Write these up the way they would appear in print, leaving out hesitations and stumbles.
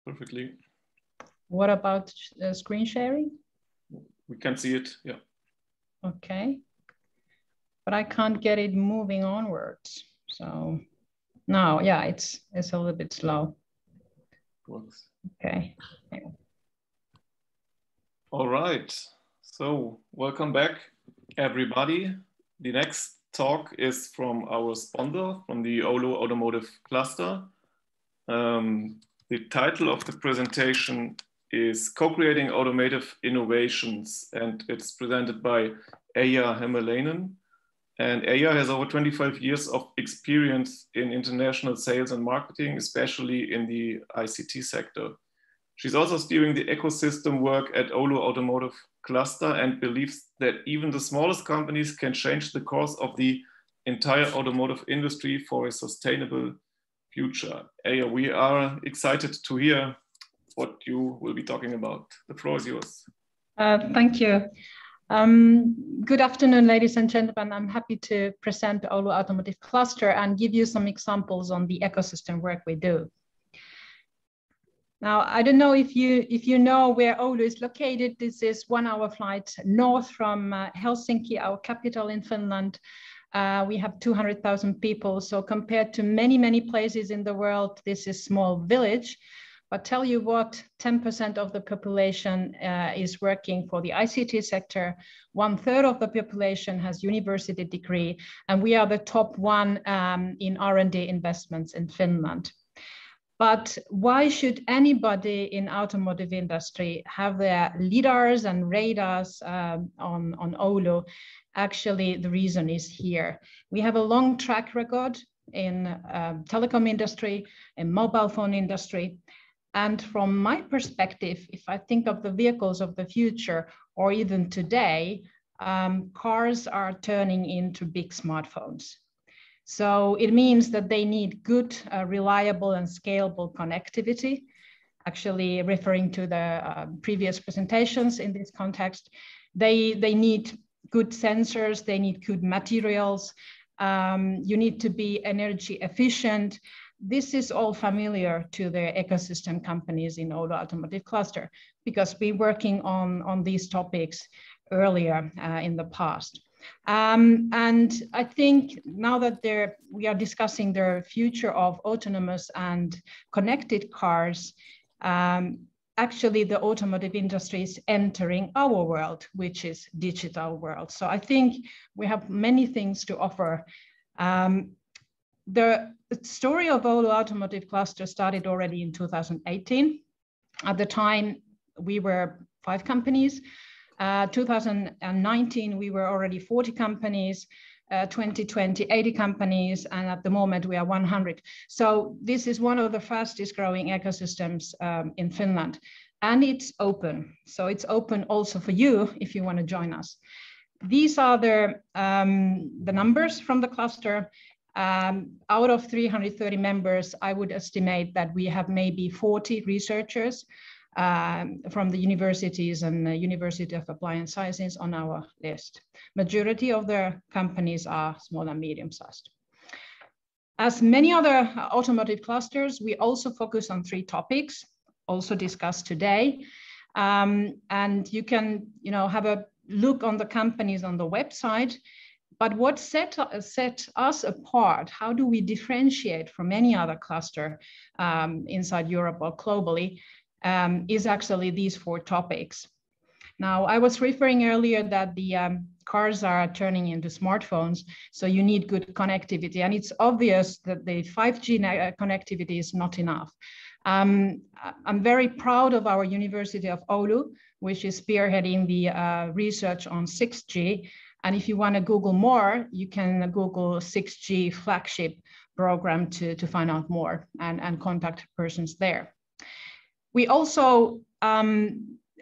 perfectly. What about screen sharing? We can see it, yeah. Okay. But I can't get it moving onwards. So now, yeah, it's a little bit slow. Works. Okay. All right. So welcome back, everybody. The next talk is from our sponsor, from the Oulu Automotive Cluster. The title of the presentation is Co-Creating Automotive Innovations, and it's presented by Eija Hämäläinen. And Eija has over 25 years of experience in international sales and marketing, especially in the ICT sector. She's also steering the ecosystem work at Oulu Automotive Cluster and believes that even the smallest companies can change the course of the entire automotive industry for a sustainable future. Eija, we are excited to hear what you will be talking about. The floor is yours. Thank you. Good afternoon, ladies and gentlemen. I'm happy to present Oulu Automotive Cluster and give you some examples on the ecosystem work we do. Now, I don't know if you know where Oulu is located. This is 1 hour flight north from Helsinki, our capital in Finland. We have 200,000 people. So compared to many places in the world, this is a small village. But tell you what, 10% of the population is working for the ICT sector. 1/3 of the population has university degree, and we are the top one in R&D investments in Finland. But why should anybody in automotive industry have their lidars and radars on Oulu? Actually, the reason is here. We have a long track record in telecom industry, in mobile phone industry. And from my perspective, if I think of the vehicles of the future, or even today, cars are turning into big smartphones. So it means that they need good, reliable and scalable connectivity. Actually, referring to the previous presentations in this context, they need good sensors, they need good materials, you need to be energy efficient. This is all familiar to the ecosystem companies in Oulu Automotive Cluster because we're working on these topics earlier in the past. And I think now that we are discussing the future of autonomous and connected cars, actually the automotive industry is entering our world, which is digital world. So I think we have many things to offer. The story of Oulu Automotive Cluster started already in 2018. At the time, we were 5 companies. 2019, we were already 40 companies. 2020, 80 companies, and at the moment we are 100. So this is one of the fastest growing ecosystems in Finland, and it's open. So it's open also for you if you want to join us. These are the numbers from the cluster. Out of 330 members, I would estimate that we have maybe 40 researchers from the universities and the University of Applied Sciences on our list. Majority of the companies are small and medium-sized. As many other automotive clusters, we also focus on 3 topics, also discussed today. And you can have a look on the companies on the website. But what set us apart, how do we differentiate from any other cluster inside Europe or globally, is actually these 4 topics. Now, I was referring earlier that the cars are turning into smartphones, so you need good connectivity. And it's obvious that the 5G connectivity is not enough. I'm very proud of our University of Oulu, which is spearheading the research on 6G. And if you want to Google more, you can Google 6G flagship program to find out more and contact persons there. We also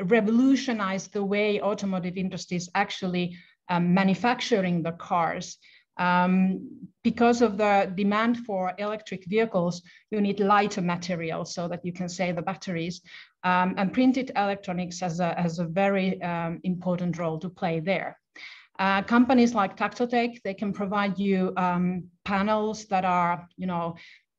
revolutionized the way automotive industry is actually manufacturing the cars. Because of the demand for electric vehicles, you need lighter materials so that you can save the batteries. And printed electronics has a very important role to play there. Companies like Tactotech, they can provide you panels that are,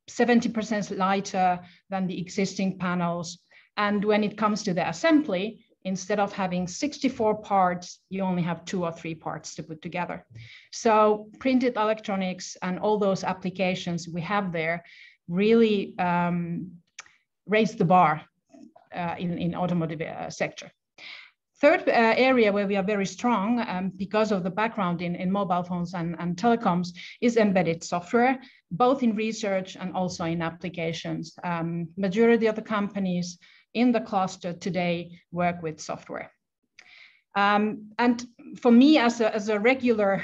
70% lighter than the existing panels. And when it comes to the assembly, instead of having 64 parts, you only have 2 or 3 parts to put together. So printed electronics and all those applications we have there really raise the bar in automotive sector. Third area where we are very strong because of the background in mobile phones and telecoms is embedded software, both in research and also in applications. Majority of the companies in the cluster today work with software. And for me, as a regular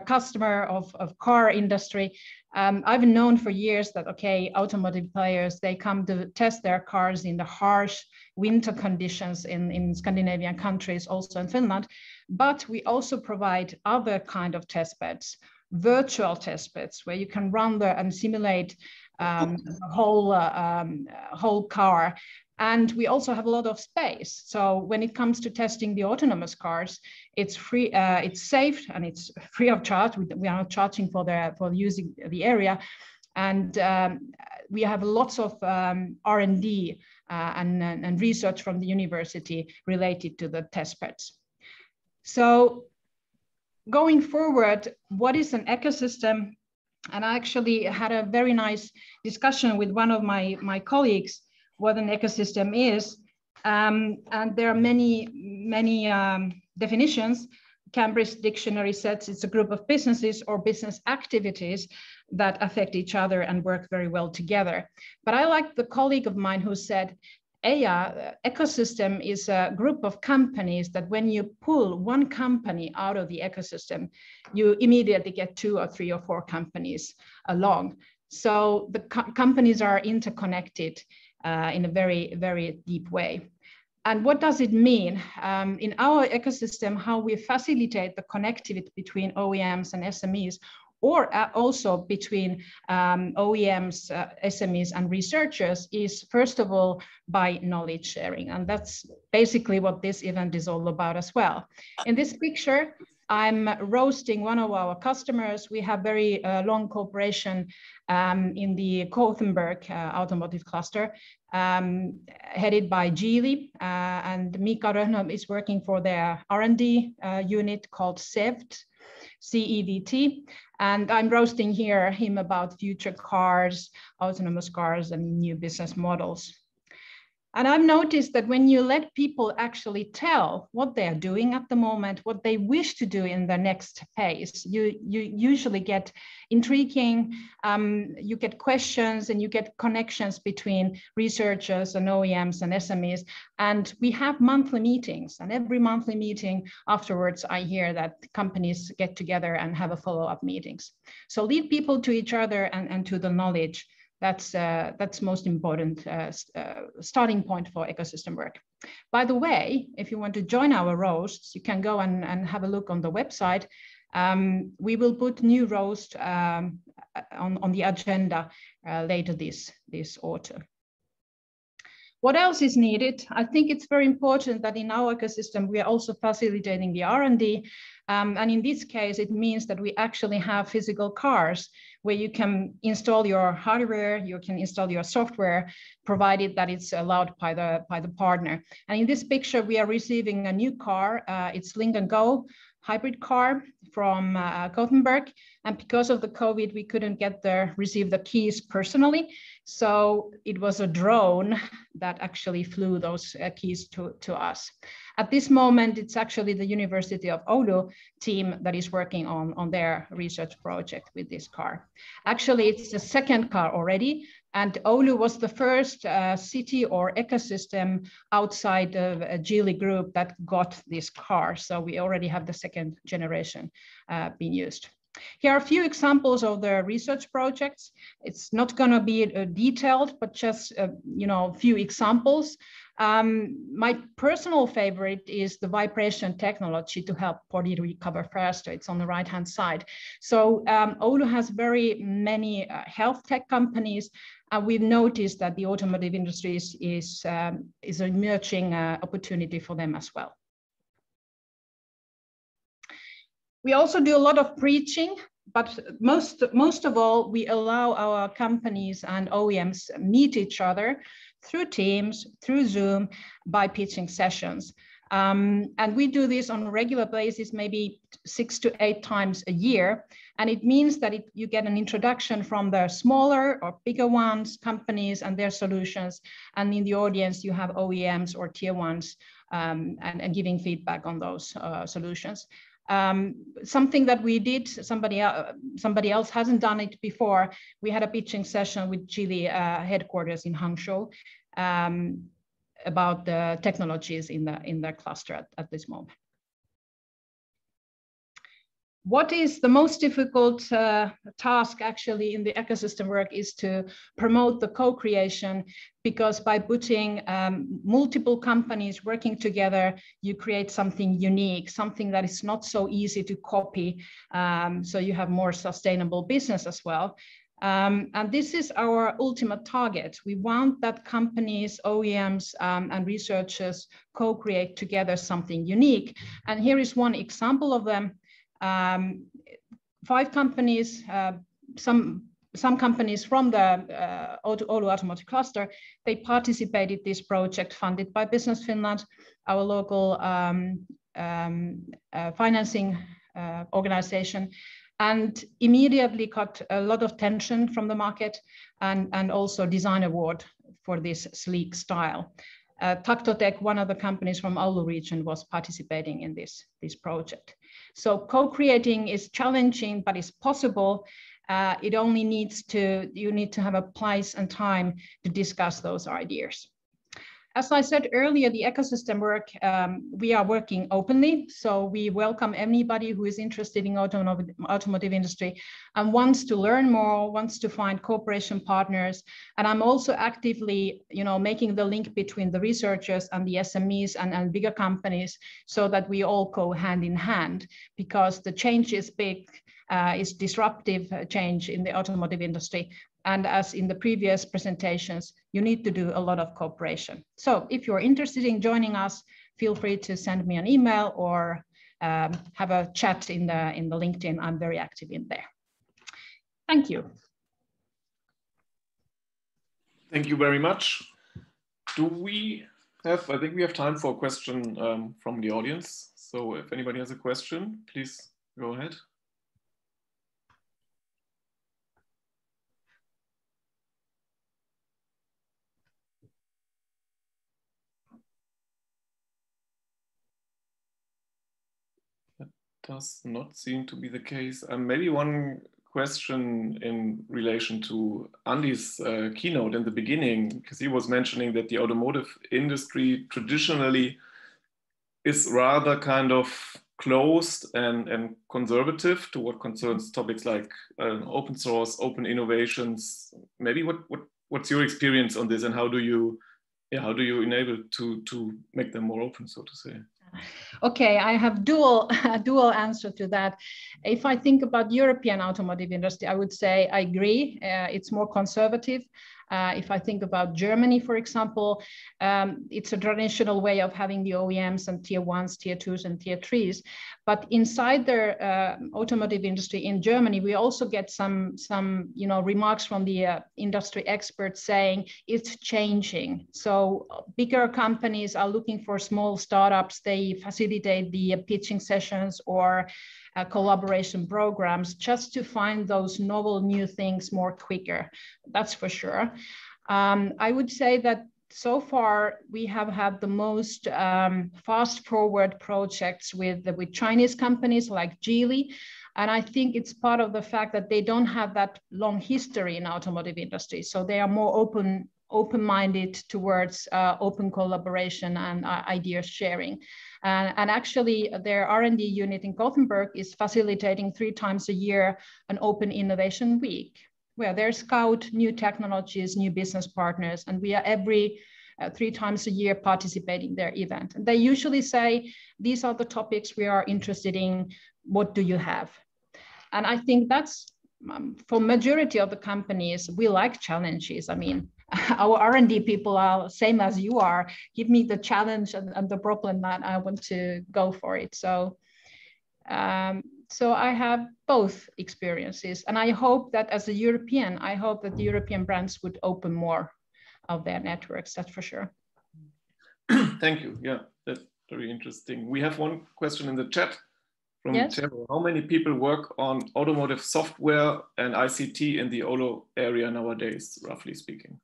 customer of car industry, I've known for years that, okay, automotive players, they come to test their cars in the harsh winter conditions in Scandinavian countries, also in Finland. But we also provide other kind of test beds, virtual test beds, where you can run there and simulate the whole car. And we also have a lot of space. So when it comes to testing the autonomous cars, it's free, it's safe, and it's free of charge. We are not charging for using the area. And we have lots of R&D and research from the university related to the test beds. So going forward, what is an ecosystem? And I actually had a very nice discussion with one of my colleagues what an ecosystem is. And there are many definitions. Cambridge Dictionary says it's a group of businesses or business activities that affect each other and work very well together. But I like the colleague of mine who said, Eija, ecosystem is a group of companies that when you pull one company out of the ecosystem, you immediately get 2 or 3 or 4 companies along. So the companies are interconnected in a very, very deep way. And what does it mean? In our ecosystem, how we facilitate the connectivity between OEMs and SMEs, or also between OEMs, SMEs, and researchers is, first of all, by knowledge sharing. And that's basically what this event is all about as well. In this picture, I'm roasting one of our customers. We have very long cooperation in the Gothenburg automotive cluster, headed by Geely, and Mika Rönnholm is working for their R&D unit called CEVT, CEVT, and I'm roasting him about future cars, autonomous cars, and new business models. And I've noticed that when you let people actually tell what they are doing at the moment, what they wish to do in the next phase, you usually get intriguing, you get questions, and you get connections between researchers and OEMs and SMEs. And we have monthly meetings, and every monthly meeting afterwards, I hear that companies get together and have a follow-up meetings. So lead people to each other and to the knowledge. That's most important starting point for ecosystem work. By the way, if you want to join our roasts, you can go and have a look on the website. We will put new roast on the agenda later this autumn. What else is needed? I think it's very important that in our ecosystem, we are also facilitating the R&D. And in this case, it means that we actually have physical cars where you can install your hardware, you can install your software, provided that it's allowed by the partner. And in this picture, we are receiving a new car. It's Link & Go hybrid car from Gothenburg. And because of the COVID, we couldn't receive the keys personally. So it was a drone that actually flew those keys to us. At this moment, it's actually the University of Oulu team that is working on their research project with this car. Actually, it's the second car already. And Oulu was the first city or ecosystem outside of a Geely group that got this car. So we already have the second generation being used. Here are a few examples of the research projects. It's not going to be detailed, but just a few examples. My personal favorite is the vibration technology to help body recover faster. It's on the right-hand side. So Oulu has very many health tech companies. We've noticed that the automotive industry is an emerging opportunity for them as well. We also do a lot of preaching but most of all, we allow our companies and OEMs meet each other through Teams, through Zoom, by pitching sessions. And we do this on a regular basis, maybe 6 to 8 times a year. And it means that you get an introduction from the smaller or bigger ones, companies and their solutions. And in the audience, you have OEMs or tier ones and giving feedback on those solutions. Something that we did, somebody else hasn't done it before. We had a pitching session with Geely headquarters in Hangzhou about the technologies in the cluster at this moment. What is the most difficult task actually in the ecosystem work is to promote the co-creation, because by putting multiple companies working together, you create something unique, something that is not so easy to copy, so you have more sustainable business as well. And this is our ultimate target. We want that companies, OEMs, and researchers co-create together something unique. And here is one example of them. 5 companies, some companies from the Oulu Automotive cluster, they participated in this project funded by Business Finland, our local financing organization, and immediately got a lot of attention from the market and also design award for this sleek style. Taktotech, one of the companies from Oulu region, was participating in this project. So co-creating is challenging, but it's possible. It only you need to have a place and time to discuss those ideas. As I said earlier, the ecosystem work, we are working openly. So we welcome anybody who is interested in automotive industry and wants to learn more, wants to find cooperation partners. And I'm also actively, making the link between the researchers and the SMEs and bigger companies so that we all go hand in hand, because the change is big, is disruptive change in the automotive industry. And as in the previous presentations, you need to do a lot of cooperation. So if you're interested in joining us, feel free to send me an email or have a chat in the LinkedIn. I'm very active in there. Thank you. Thank you very much. I think we have time for a question from the audience. So if anybody has a question, please go ahead. Does not seem to be the case. Maybe one question in relation to Andy's keynote in the beginning, because he was mentioning that the automotive industry traditionally is rather kind of closed and conservative to what concerns topics like open source, open innovations. Maybe what's your experience on this, and how do you enable to make them more open, so to say? Okay, I have dual answer to that. If I think about European automotive industry, I would say I agree. It's more conservative. If I think about Germany, for example, it's a traditional way of having the OEMs and tier 1s, tier 2s, and tier 3s. But inside their automotive industry in Germany, we also get some remarks from the industry experts saying it's changing. So bigger companies are looking for small startups. They facilitate the pitching sessions or collaboration programs just to find those novel new things more quicker. That's for sure. I would say that so far we have had the most fast forward projects with Chinese companies like Geely. And I think it's part of the fact that they don't have that long history in automotive industry. So they are more open-minded towards open collaboration and idea sharing. And actually their R&D unit in Gothenburg is facilitating 3 times a year an open innovation week, where they scout new technologies, new business partners, and we are every 3 times a year participating their event. And they usually say, these are the topics we are interested in, what do you have? And I think that's, for majority of the companies, we like challenges. I mean, our R&D people are same as you are. Give me the challenge and the problem that I want to go for it. So So I have both experiences, and I hope that as a European, I hope that the European brands would open more of their networks, that's for sure. Thank you. Yeah, that's very interesting. We have one question in the chat from Tero. How many people work on automotive software and ICT in the Oulu area nowadays, roughly speaking?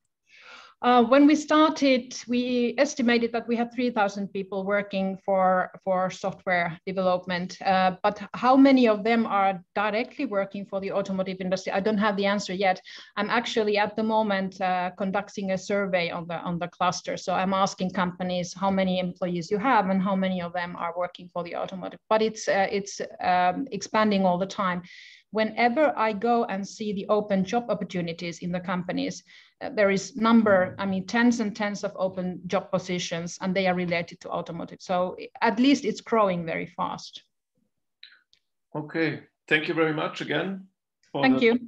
When we started, we estimated that we had 3,000 people working for software development, but how many of them are directly working for the automotive industry? I don't have the answer yet. I'm actually at the moment conducting a survey on the cluster. So I'm asking companies how many employees you have and how many of them are working for the automotive, but it's expanding all the time. Whenever I go and see the open job opportunities in the companies, there is tens and tens of open job positions, and they are related to automotive. So at least it's growing very fast. Okay, thank you very much again for Thank you.